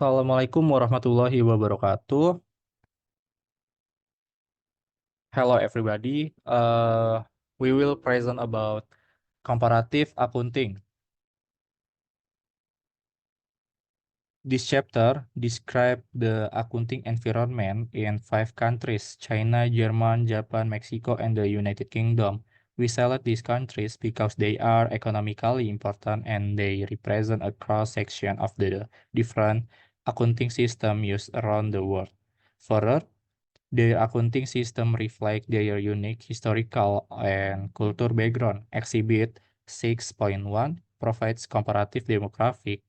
Assalamualaikum warahmatullahi wabarakatuh. Hello everybody. We will present about comparative accounting. This chapter describes the accounting environment in 5 countries: China, Germany, Japan, Mexico, and the United Kingdom. We select these countries because they are economically important and they represent a cross-section of the different accounting systems used around the world. Further, their accounting system reflect their unique historical and culture background. Exhibit 6.1 provides comparative demographic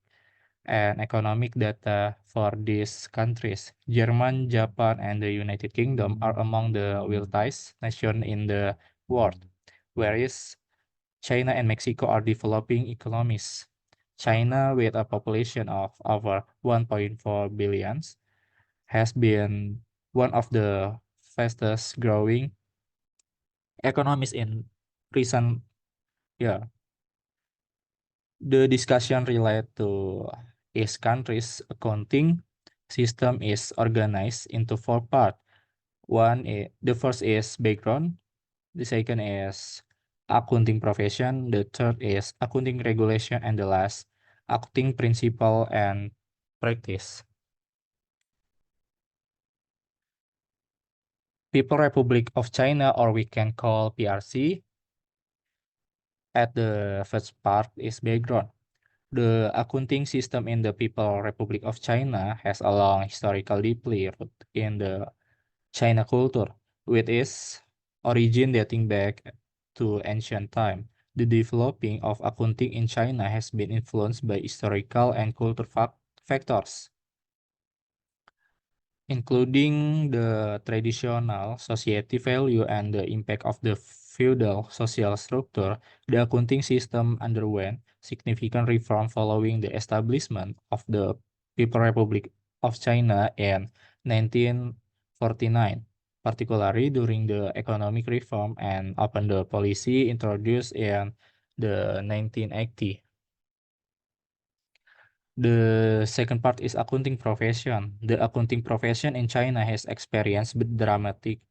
and economic data for these countries. Germany, Japan, and the United Kingdom are among the wealthiest nations in the world, whereas China and Mexico are developing economies. China, with a population of over 1.4 billion, has been one of the fastest growing economies in recent year. The discussion related to each country's accounting system is organized into 4 parts. The first is background, the second is accounting profession, the third is accounting regulation, and the last accounting principle and practice. People Republic of China, or we can call PRC, at the first part is background. The accounting system in the People Republic of China has a long historical deeply rooted in the China culture, with its origin dating back to ancient time. The developing of accounting in China has been influenced by historical and cultural factors, including the traditional society value and the impact of the feudal social structure. The accounting system underwent significant reform following the establishment of the People's Republic of China in 1949, particularly during the economic reform and open the policy introduced in the 1980. The second part is accounting profession. The accounting profession in China has experienced dramatic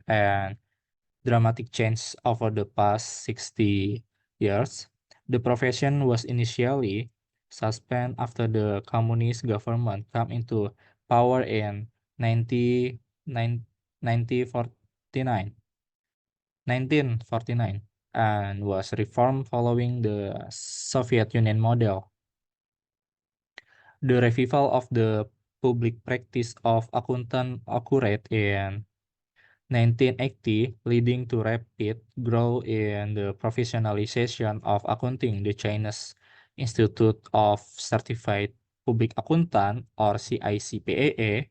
change over the past 60 years. The profession was initially suspended after the communist government came into power in 1949 and was reformed following the Soviet Union model. The revival of the public practice of accountant occurred in 1980, leading to rapid growth in the professionalization of accounting. The Chinese Institute of Certified Public Accountant, or CPAA,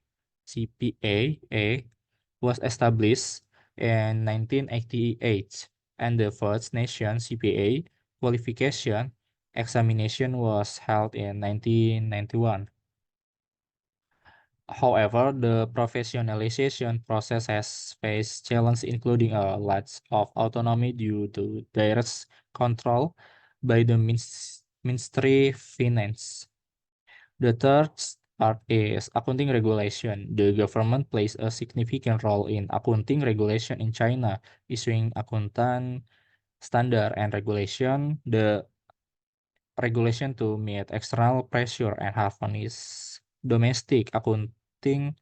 was established in 1988, and the first nation CPA qualification examination was held in 1991. However, the professionalization process has faced challenges, including a lack of autonomy due to direct control by the Ministry of Finance. The third part is accounting regulation. The government plays a significant role in accounting regulation in China, issuing accountant standard and regulation. The regulation to meet external pressure and harmonize domestic accounting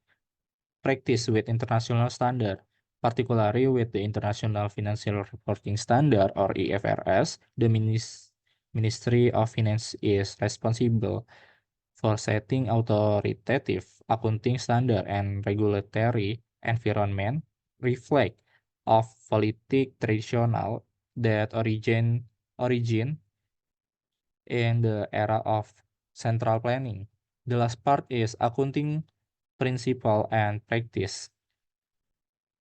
practice with international standard, particularly with the International Financial Reporting Standard, or IFRS. The Ministry of Finance is responsible for setting authoritative accounting standard and regulatory environment reflect of politic traditional that origin in the era of central planning. The last part is accounting principle and practice.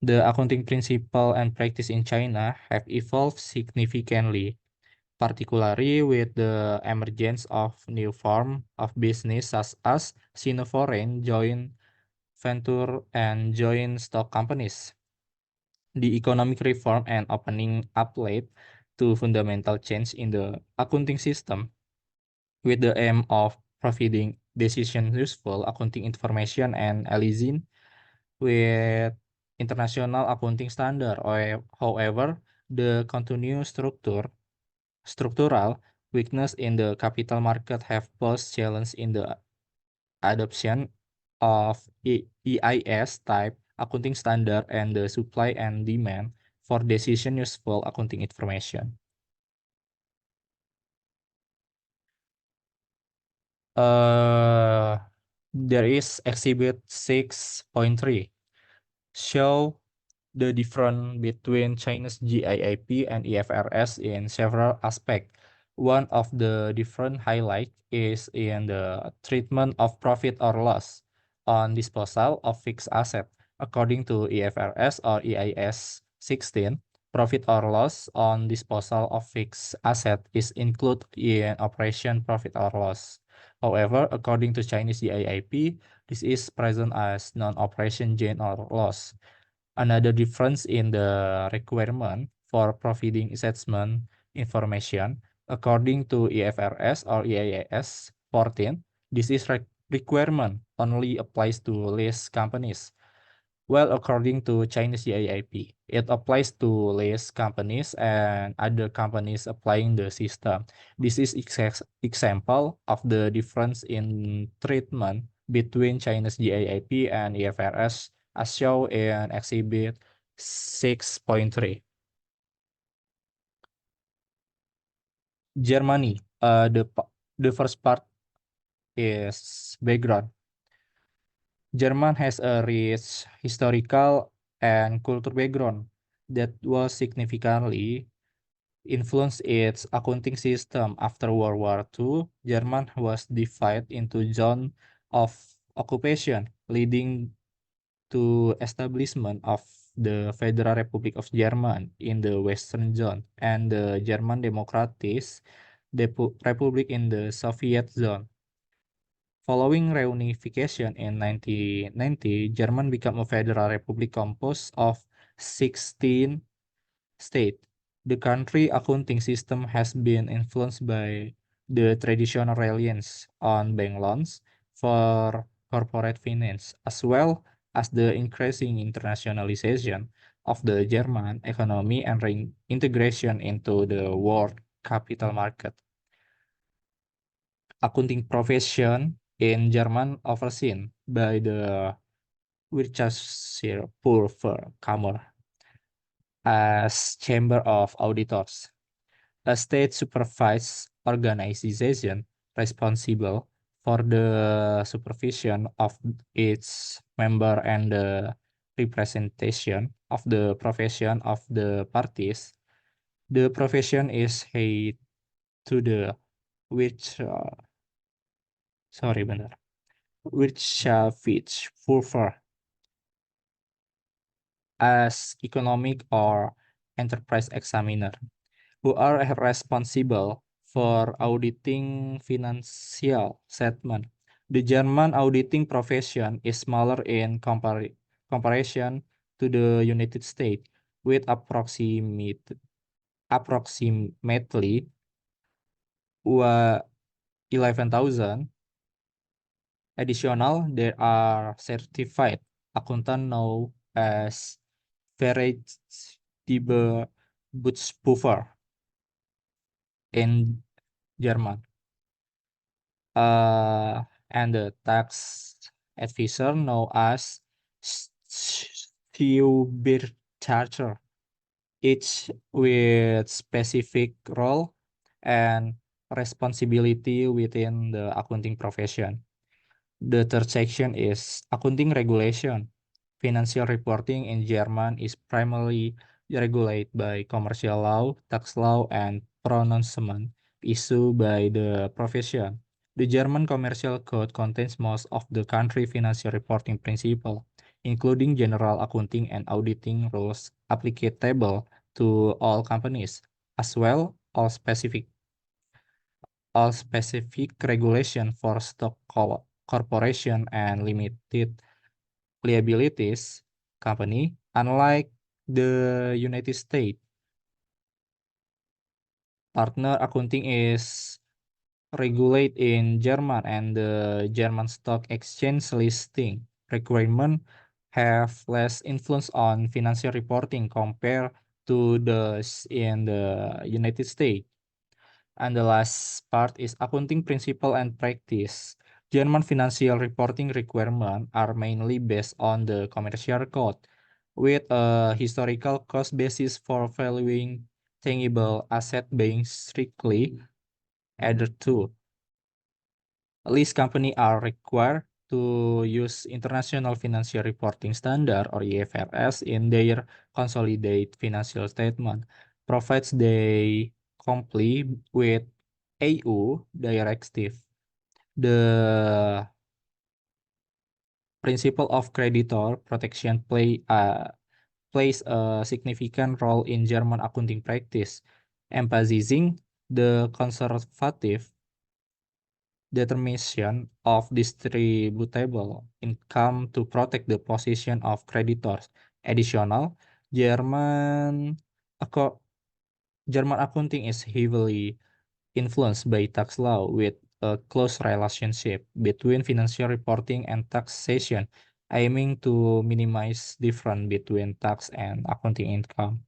The accounting principle and practice in China have evolved significantly, particularly with the emergence of new forms of business such as Sino-foreign joint venture and joint stock companies. The economic reform and opening up led to fundamental change in the accounting system with the aim of decision useful accounting information and align with international accounting standard. However, the continuous structural weakness in the capital market have posed challenge in the adoption of EIS type accounting standard and the supply and demand for decision useful accounting information. There is exhibit 6.3 show the difference between Chinese GAAP and IFRS in several aspects. One of the different highlight is in the treatment of profit or loss on disposal of fixed asset. According to IFRS or EIS 16, profit or loss on disposal of fixed asset is included in operation profit or loss. However, according to Chinese GAAP, this is present as non-operation gain or loss. Another difference in the requirement for providing assessment information, according to IFRS or EIS 14, this is requirement only applies to lease companies. Well, according to Chinese GAAP, it applies to lease companies and other companies applying the system. This is example of the difference in treatment between Chinese GAAP and IFRS as shown in Exhibit 6.3. Germany, the first part is background. German has a rich historical and cultural background that was significantly influenced its accounting system. After World War II. German was divided into zones of occupation, leading to establishment of the Federal Republic of Germany in the Western Zone and the German Democratic Republic in the Soviet Zone. Following reunification in 1990, Germany became a federal republic composed of 16 states. The country accounting system has been influenced by the traditional reliance on bank loans for corporate finance, as well as the increasing internationalization of the German economy and reintegration into the world capital market. Accounting profession in German overseen by the Wirtschaftsprüferkammer as Chamber of Auditors, a state supervised organization responsible for the supervision of its member and the representation of the profession of the parties. The profession is head to the which sorry benar Wirtschaftsprüfer as economic or enterprise examiner, who are responsible for auditing financial statement. The German auditing profession is smaller in comparison to the United States, with approximately 11,000. Additional, there are certified accountant known as Verifizierte Buchprüfer in German, and the tax advisor known as Steuerberater, each with specific role and responsibility within the accounting profession. The third section is accounting regulation. Financial reporting in German is primarily regulated by commercial law, tax law, and pronouncement issued by the profession. The German Commercial Code contains most of the country financial reporting principles, including general accounting and auditing rules applicable to all companies, as well as specific regulation for stock corporation and limited liabilities company. Unlike the United States, partner accounting is regulate in German and the German stock exchange listing requirement have less influence on financial reporting compared to those in the United States. And the last part is accounting principle and practice. German financial reporting requirements are mainly based on the commercial code, with a historical cost basis for valuing tangible asset being strictly adhered to. Lease companies are required to use International Financial Reporting Standard or IFRS in their consolidated financial statement, provides they comply with EU directive. The principle of creditor protection plays a significant role in German accounting practice, emphasizing the conservative determination of distributable income to protect the position of creditors. Additional, German acco- German accounting is heavily influenced by tax law with a close relationship between financial reporting and taxation, aiming to minimize difference between tax and accounting income.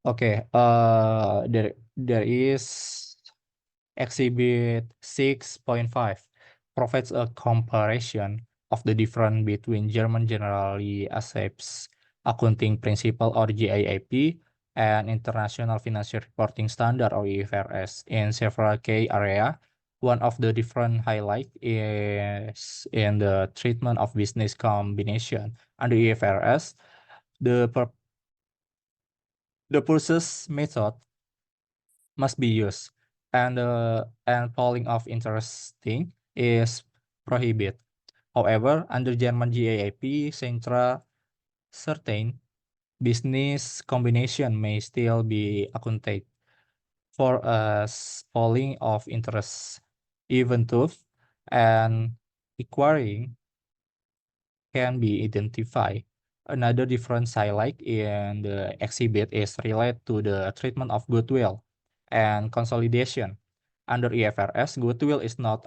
Okay, there is Exhibit 6.5 provides a comparison of the difference between German generally accepts accounting principle or GAAP and International Financial Reporting Standard or IFRS in several key areas. One of the different highlight is in the treatment of business combination. Under IFRS, the the purchase method must be used, and polling of interesting is prohibited. However, under German GAAP, central certain business combination may still be accounted for as polling of interest, even though and acquiring can be identified. Another difference highlight in the exhibit is related to the treatment of goodwill and consolidation. Under IFRS, goodwill is not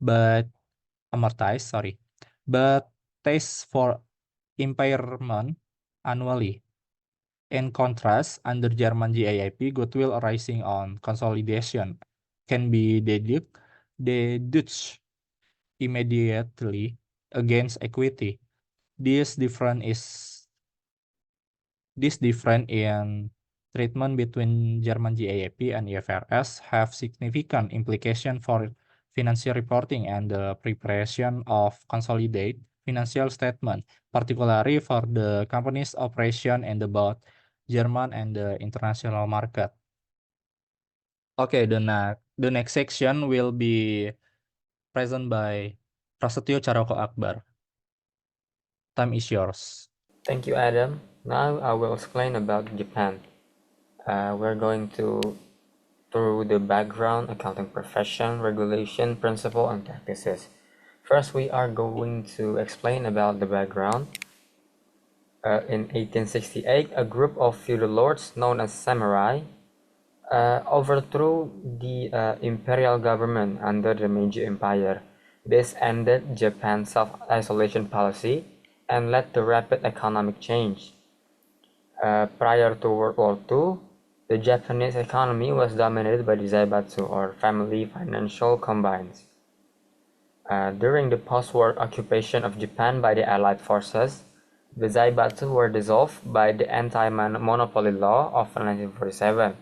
but but taxed for impairment annually. In contrast, under German GAAP, goodwill arising on consolidation can be deducted immediately against equity. This difference is this difference in treatment between German GAAP and IFRS have significant implication for financial reporting and the preparation of consolidated financial statement, particularly for the company's operation in the both German and the international market. Okay, the next section will be present by Prasetyo Caroko Akbar. Time is yours. Thank you, Adam. Now I will explain about Japan. We're going through the background, accounting profession, regulation, principle, and practices. First, we are going to explain about the background. In 1868, a group of feudal lords known as samurai overthrew the imperial government under the Meiji Empire. This ended Japan's self-isolation policy and led to rapid economic change. Prior to World War II, the Japanese economy was dominated by the zaibatsu, or family financial combines. During the post-war occupation of Japan by the Allied forces, the zaibatsu were dissolved by the anti-monopoly law of 1947.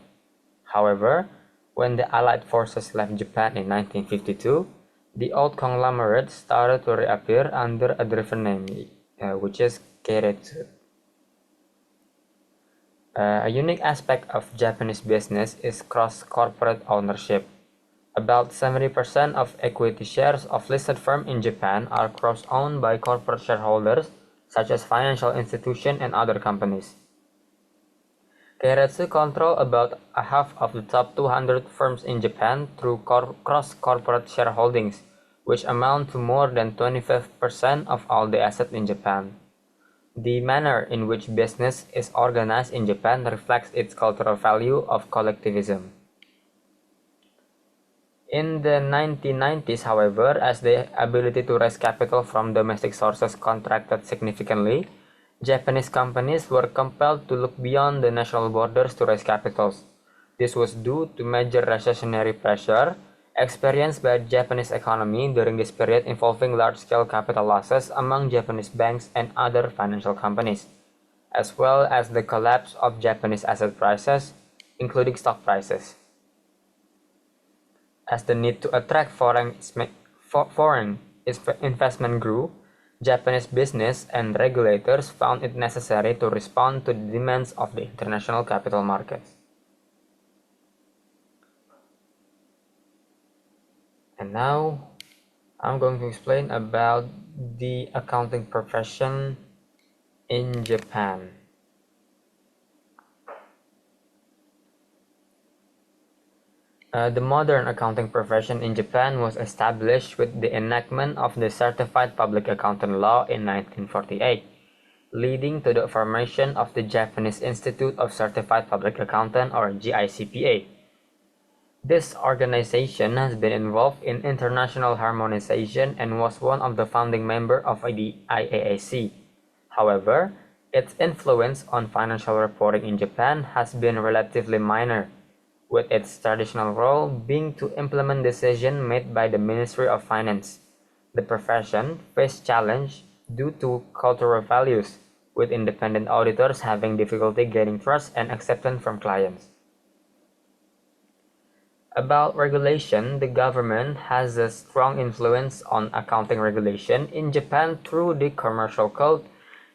However, when the Allied forces left Japan in 1952, the old conglomerates started to reappear under a different name, which is Keiretsu. A unique aspect of Japanese business is cross-corporate ownership. About 70% of equity shares of listed firms in Japan are cross-owned by corporate shareholders, such as financial institutions and other companies. Keiretsu control about a half of the top 200 firms in Japan through cross-corporate shareholdings, which amount to more than 25% of all the assets in Japan. The manner in which business is organized in Japan reflects its cultural value of collectivism. In the 1990s, however, as the ability to raise capital from domestic sources contracted significantly, Japanese companies were compelled to look beyond the national borders to raise capitals. This was due to major recessionary pressure experienced by the Japanese economy during this period, involving large-scale capital losses among Japanese banks and other financial companies, as well as the collapse of Japanese asset prices, including stock prices. As the need to attract foreign investment grew, Japanese business and regulators found it necessary to respond to the demands of the international capital markets. And now, I'm going to explain about the accounting profession in Japan. The modern accounting profession in Japan was established with the enactment of the Certified Public Accountant Law in 1948, leading to the formation of the Japanese Institute of Certified Public Accountant, or GICPA. This organization has been involved in international harmonization and was one of the founding members of the IAAC. However, its influence on financial reporting in Japan has been relatively minor, with its traditional role being to implement decisions made by the Ministry of Finance. The profession faced challenge due to cultural values, with independent auditors having difficulty gaining trust and acceptance from clients. About regulation, the government has a strong influence on accounting regulation in Japan through the Commercial Code,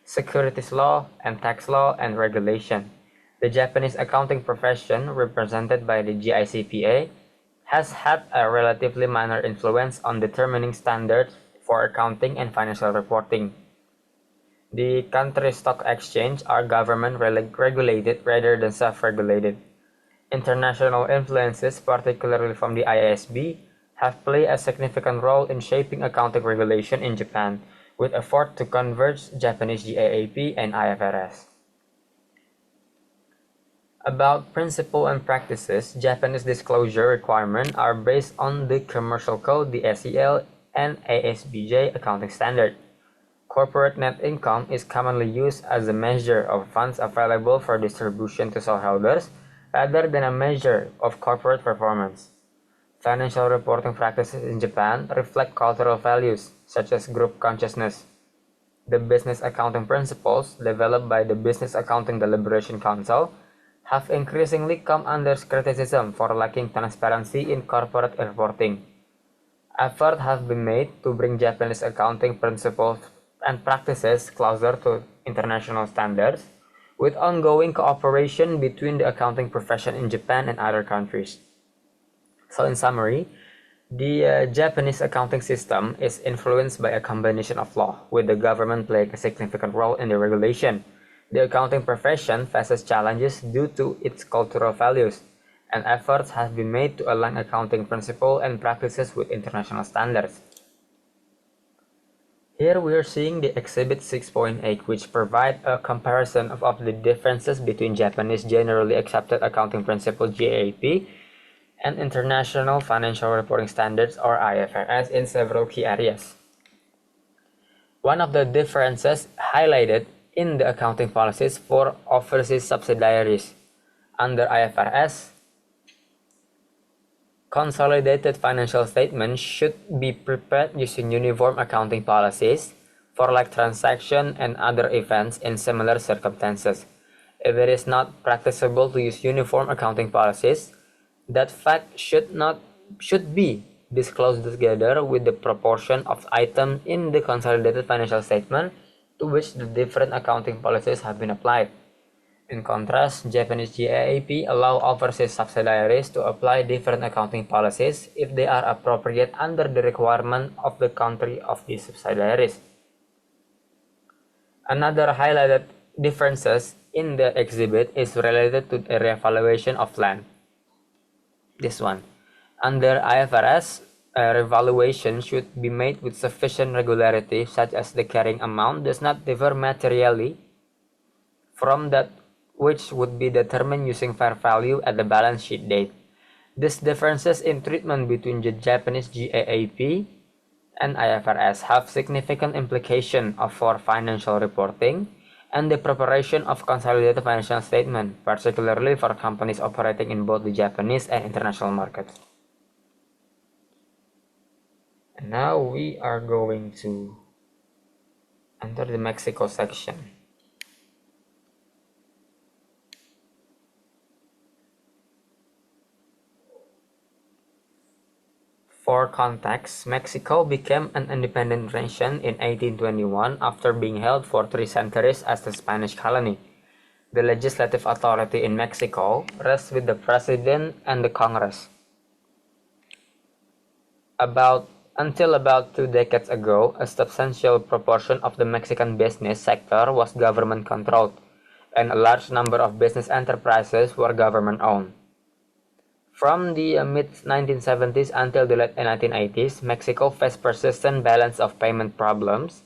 Securities Law, and Tax Law and Regulation. The Japanese accounting profession, represented by the GICPA, has had a relatively minor influence on determining standards for accounting and financial reporting. The country's stock exchange are government regulated rather than self-regulated. International influences, particularly from the IASB, have played a significant role in shaping accounting regulation in Japan, with effort to converge Japanese GAAP and IFRS. About principles and practices, Japanese disclosure requirements are based on the Commercial Code, the SEL, and ASBJ accounting standard. Corporate net income is commonly used as a measure of funds available for distribution to shareholders, rather than a measure of corporate performance. Financial reporting practices in Japan reflect cultural values, such as group consciousness. The business accounting principles, developed by the Business Accounting Deliberation Council, have increasingly come under criticism for lacking transparency in corporate reporting. Efforts have been made to bring Japanese accounting principles and practices closer to international standards, with ongoing cooperation between the accounting profession in Japan and other countries. So in summary, the Japanese accounting system is influenced by a combination of law, with the government playing a significant role in the regulation. The accounting profession faces challenges due to its cultural values, and efforts have been made to align accounting principles and practices with international standards. Here we are seeing the Exhibit 6.8, which provide a comparison of the differences between Japanese Generally Accepted Accounting Principle GAAP and International Financial Reporting Standards, or IFRS, in several key areas. One of the differences highlighted in the accounting policies for overseas subsidiaries. Under IFRS, consolidated financial statements should be prepared using uniform accounting policies for like transaction and other events in similar circumstances. If it is not practicable to use uniform accounting policies, that fact should be disclosed together with the proportion of items in the consolidated financial statement to which the different accounting policies have been applied. In contrast, Japanese GAAP allow overseas subsidiaries to apply different accounting policies if they are appropriate under the requirement of the country of the subsidiaries. Another highlighted differences in the exhibit is related to the revaluation of land. This one. Under IFRS, A revaluation should be made with sufficient regularity, such as the carrying amount does not differ materially from that which would be determined using fair value at the balance sheet date. These differences in treatment between the Japanese GAAP and IFRS have significant implications for financial reporting and the preparation of consolidated financial statements, particularly for companies operating in both the Japanese and international markets. And now we are going to enter the Mexico section. For context, Mexico became an independent nation in 1821 after being held for 3 centuries as the Spanish colony. The legislative authority in Mexico rests with the President and the Congress. Until about 2 decades ago, a substantial proportion of the Mexican business sector was government-controlled, and a large number of business enterprises were government-owned. From the mid-1970s until the late 1980s, Mexico faced persistent balance of payment problems,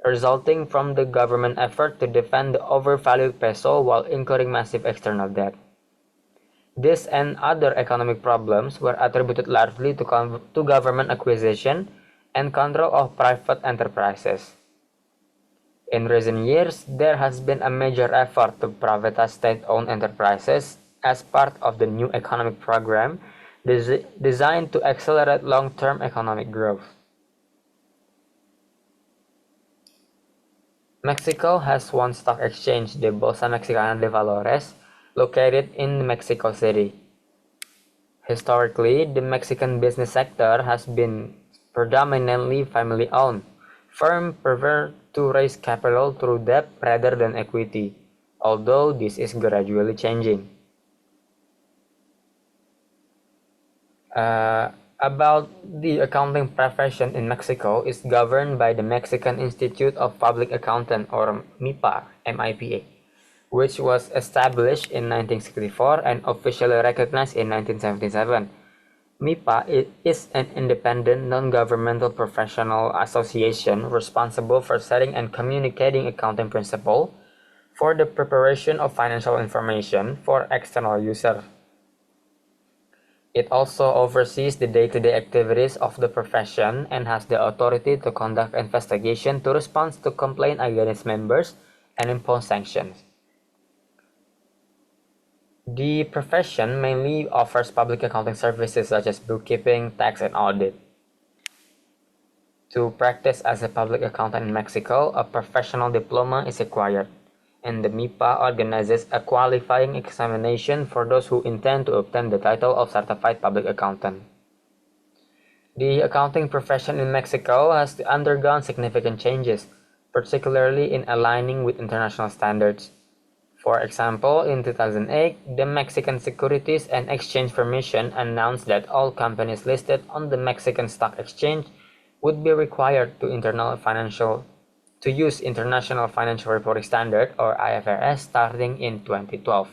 resulting from the government effort to defend the overvalued peso while incurring massive external debt. This and other economic problems were attributed largely to government acquisition and control of private enterprises. In recent years, there has been a major effort to privatize state-owned enterprises as part of the new economic program designed to accelerate long-term economic growth. Mexico has one stock exchange, the Bolsa Mexicana de Valores, located in Mexico City. Historically, the Mexican business sector has been predominantly family-owned. Firms prefer to raise capital through debt rather than equity, although this is gradually changing. About the accounting profession in Mexico is governed by the Mexican Institute of Public Accountant, or MIPA, which was established in 1964 and officially recognized in 1977. MIPA is an independent, non-governmental professional association responsible for setting and communicating accounting principles for the preparation of financial information for external users. It also oversees the day-to-day activities of the profession and has the authority to conduct investigation, to respond to complaints against members, and impose sanctions. The profession mainly offers public accounting services such as bookkeeping, tax, and audit. To practice as a public accountant in Mexico, a professional diploma is required, and the MIPA organizes a qualifying examination for those who intend to obtain the title of Certified Public Accountant. The accounting profession in Mexico has undergone significant changes, particularly in aligning with international standards. For example, in 2008, the Mexican Securities and Exchange Commission announced that all companies listed on the Mexican Stock Exchange would be required to use International Financial Reporting Standard, or IFRS, starting in 2012.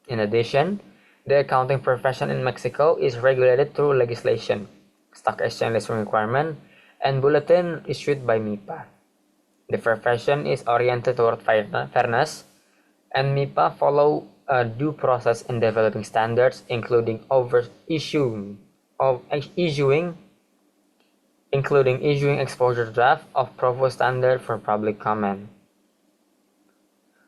In addition, the accounting profession in Mexico is regulated through legislation, stock exchange listing requirement, and bulletin issued by MIPA. The profession is oriented toward fairness, and MIPA follow a due process in developing standards, including issuing exposure draft of proposed standard for public comment.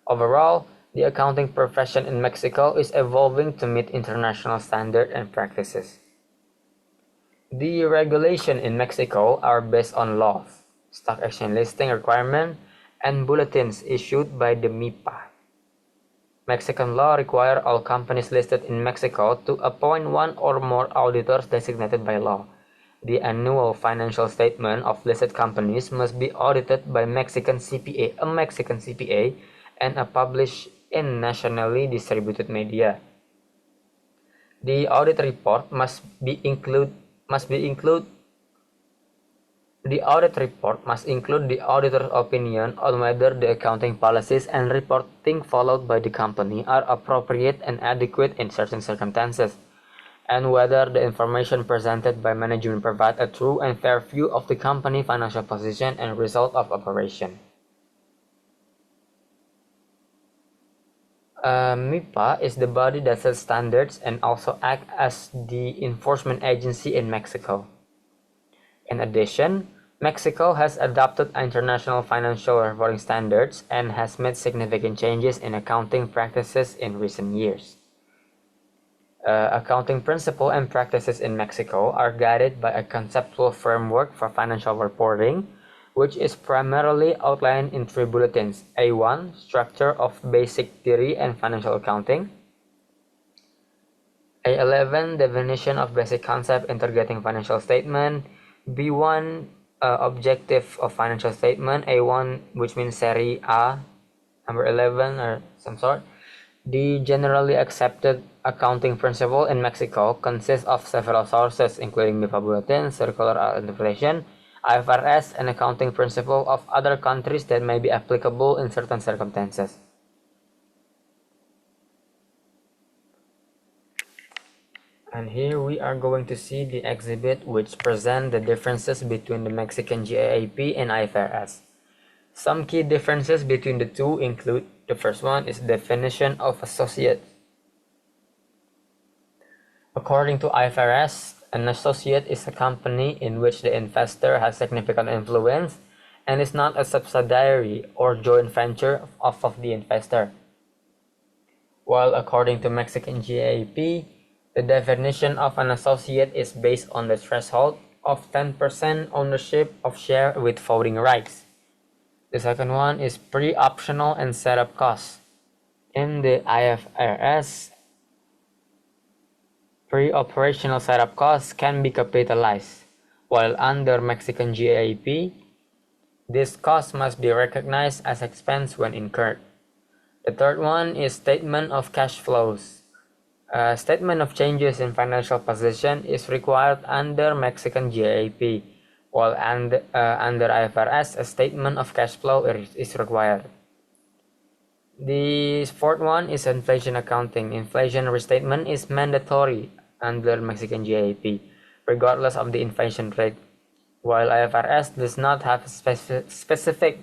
Overall, the accounting profession in Mexico is evolving to meet international standards and practices. The regulations in Mexico are based on laws, stock exchange listing requirements, and bulletins issued by the MIPA. Mexican law requires all companies listed in Mexico to appoint one or more auditors designated by law. The annual financial statement of listed companies must be audited by a Mexican CPA, and published in nationally distributed media. The audit report must include the auditor's opinion on whether the accounting policies and reporting followed by the company are appropriate and adequate in certain circumstances, and whether the information presented by management provide a true and fair view of the company financial position and result of operation. MIPA is the body that sets standards and also acts as the enforcement agency in Mexico. In addition, Mexico has adopted international financial reporting standards and has made significant changes in accounting practices in recent years. Accounting principles and practices in Mexico are guided by a conceptual framework for financial reporting, which is primarily outlined in three bulletins: A1, Structure of Basic Theory and Financial Accounting; A11, Definition of Basic Concept Integrating Financial Statement; B1, Objective of Financial Statement; A1, which means Serie A, number 11 or some sort. The generally accepted accounting principle in Mexico consists of several sources, including MIPA Bulletin, Circular Interpretation, IFRS, and accounting principle of other countries that may be applicable in certain circumstances. And here we are going to see the exhibit which presents the differences between the Mexican GAAP and IFRS. Some key differences between the two include: the first one is definition of associate. According to IFRS, an associate is a company in which the investor has significant influence and is not a subsidiary or joint venture of the investor. While according to Mexican GAAP, the definition of an associate is based on the threshold of 10% ownership of share with voting rights. The second one is pre-optional and setup costs. In the IFRS, pre-operational setup costs can be capitalized, while under Mexican GAAP, this cost must be recognized as expense when incurred. The third one is statement of cash flows. A statement of changes in financial position is required under Mexican GAAP, while under IFRS, a statement of cash flow is required. The fourth one is inflation accounting. Inflation restatement is mandatory under Mexican GAAP, regardless of the inflation rate, while IFRS does not have specific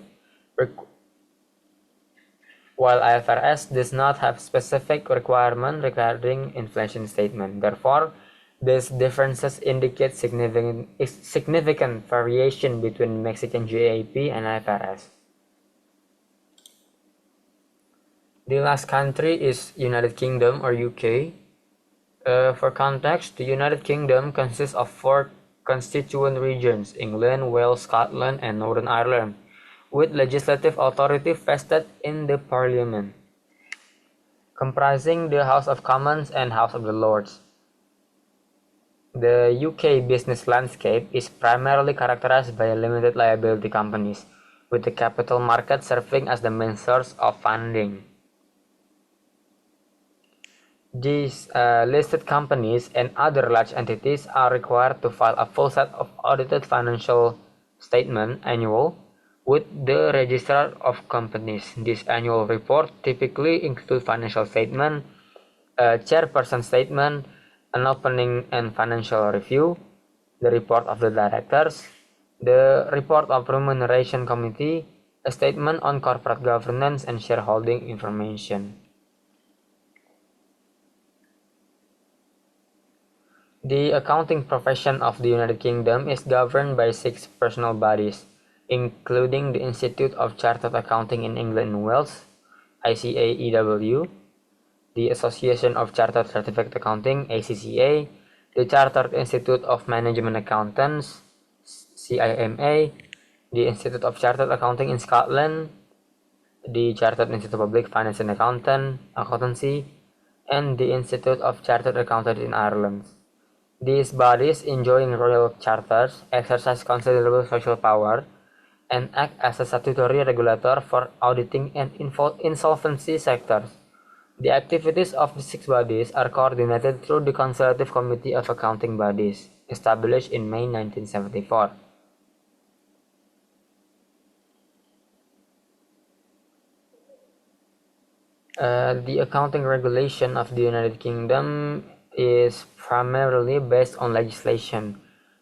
requirement regarding inflation statement. Therefore, these differences indicate significant variation between Mexican GAAP and IFRS. The last country is United Kingdom or UK. For context, the United Kingdom consists of 4 constituent regions: England, Wales, Scotland, and Northern Ireland, with legislative authority vested in the Parliament, comprising the House of Commons and House of the Lords. The UK business landscape is primarily characterized by limited liability companies, with the capital market serving as the main source of funding. These listed companies and other large entities are required to file a full set of audited financial statement annual with the Registrar of Companies. This annual report typically includes financial statement, a chairperson statement, an opening and financial review, the report of the directors, the report of remuneration committee, a statement on corporate governance, and shareholding information. The accounting profession of the United Kingdom is governed by 6 personal bodies, including the Institute of Chartered Accounting in England and Wales, ICAEW, the Association of Chartered Certificate Accounting, ACCA, the Chartered Institute of Management Accountants, CIMA, the Institute of Chartered Accounting in Scotland, the Chartered Institute of Public Finance and Accountancy, and the Institute of Chartered Accountants in Ireland. These bodies, enjoying royal charters, exercise considerable social power, and act as a statutory regulator for auditing and insolvency sectors. The activities of the 6 bodies are coordinated through the Consultative Committee of Accounting Bodies, established in May 1974. The accounting regulation of the United Kingdom is primarily based on legislation,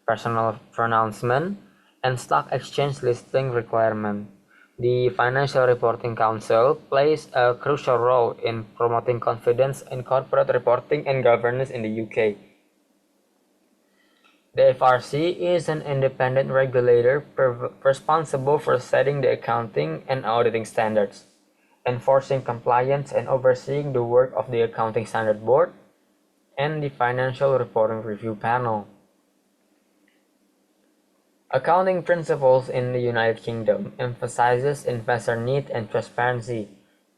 personal pronouncement, and stock exchange listing requirement. The Financial Reporting Council plays a crucial role in promoting confidence in corporate reporting and governance in the UK. The FRC is an independent regulator responsible for setting the accounting and auditing standards, enforcing compliance and overseeing the work of the Accounting Standard Board and the Financial Reporting Review Panel. Accounting principles in the United Kingdom emphasizes investor need and transparency.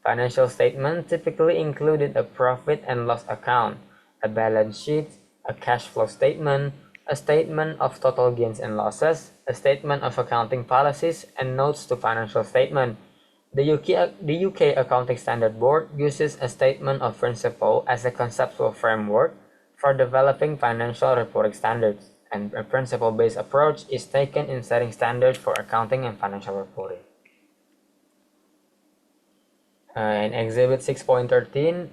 Financial statements typically included a profit and loss account, a balance sheet, a cash flow statement, a statement of total gains and losses, a statement of accounting policies, and notes to financial statement. The UK Accounting Standard Board uses a statement of principle as a conceptual framework for developing financial reporting standards, and a principle-based approach is taken in setting standards for accounting and financial reporting. In Exhibit 6.13,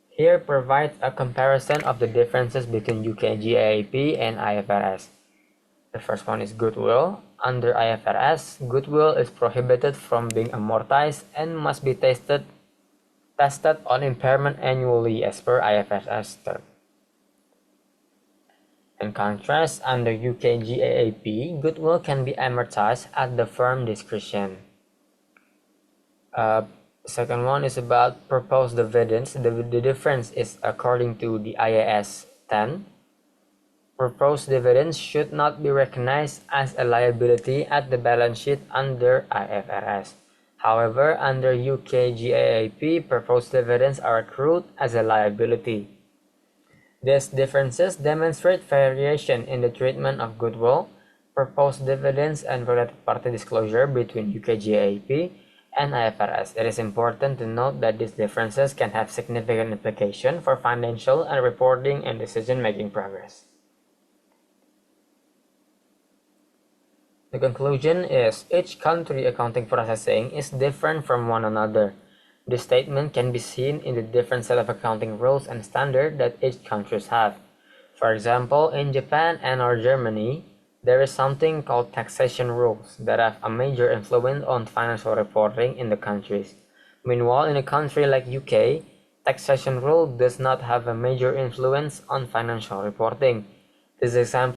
here provides a comparison of the differences between UK GAAP and IFRS. The first one is goodwill. Under IFRS, goodwill is prohibited from being amortized and must be tested on impairment annually as per IFRS term. In contrast, under UK GAAP, goodwill can be amortized at the firm discretion. Second one is about proposed dividends. The difference is according to the IAS 10. Proposed dividends should not be recognized as a liability at the balance sheet under IFRS. However, under UK GAAP, proposed dividends are accrued as a liability. These differences demonstrate variation in the treatment of goodwill, proposed dividends, and related party disclosure between UK GAAP and IFRS. It is important to note that these differences can have significant implications for financial and reporting and decision-making progress. The conclusion is each country accounting processing is different from one another. This statement can be seen in the different set of accounting rules and standards that each countries have. For example, in Japan and or Germany, there is something called taxation rules that have a major influence on financial reporting in the countries. Meanwhile, in a country like UK, taxation rule does not have a major influence on financial reporting. This example